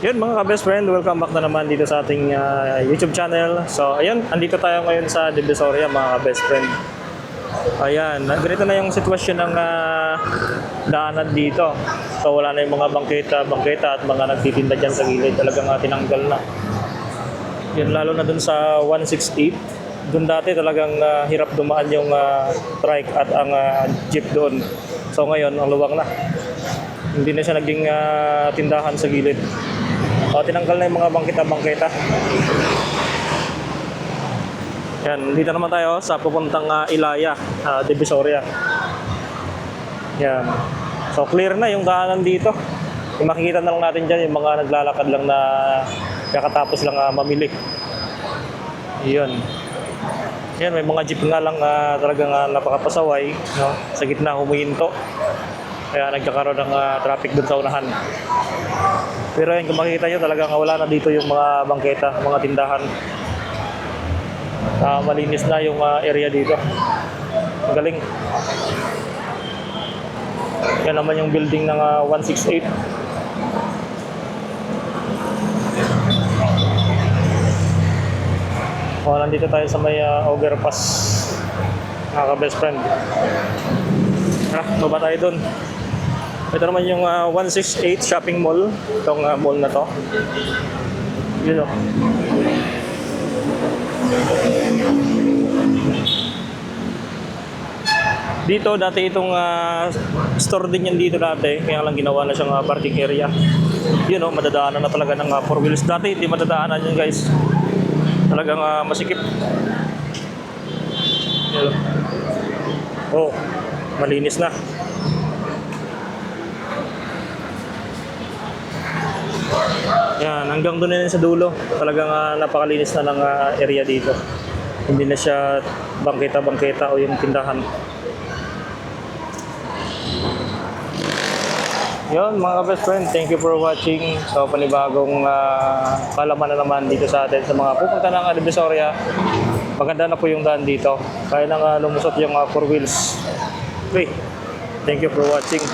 Yun mga ka-best friend, welcome back na naman dito sa ating YouTube channel. So ayun, andito tayo ngayon sa Divisoria mga ka-best friend. Ayan, ganito na yung sitwasyon ng daanan dito. So wala na yung mga bangketa at mga nagtitinda dyan sa gilid. Talagang tinanggal na. Yun lalo na dun sa 168. Dun dati talagang hirap dumaan yung trike at ang jeep doon. So ngayon, ang luwang na. Hindi na siya naging tindahan sa gilid. Tinanggal na yung mga bangketa. Yan, dito naman tayo sa pupuntang Ilaya, Divisoria. Yan. So clear na yung daanan dito. Yung makikita na lang natin dyan yung mga naglalakad lang na kakatapos lang mamili. Yun. Yan, may mga jeep nga lang talagang napakapasaway, no? Sa gitna humihinto. Kaya nagkakaroon ng traffic dun sa unahan. Pero yan, kung makikita nyo, talagang wala na dito yung mga bangketa, mga tindahan. Malinis na yung area dito. Ang galing. Yan naman yung building ng 168. Nandito tayo sa may overpass. Best friend. Baba tayo dun. Ito naman yung 168 shopping mall. Itong mall na to. Yun o. Dito dati itong store din yan dito dati. Kaya lang ginawa na siyang parking area. Yun o, madadaanan na talaga ng 4 wheels. Dati hindi madadaanan yun guys. Talagang masikip. Yun. Oh, malinis na. Yan, hanggang doon na sa dulo. Talagang napakalinis na ng area dito. Hindi na siya bangketa o yung tindahan. Yun mga ka-best friend, thank you for watching. So panibagong kalaman na naman dito sa atin sa mga pupunta ng Divisoria. Maganda na po yung daan dito. Kaya nang lumusot yung 4 wheels. Okay, thank you for watching.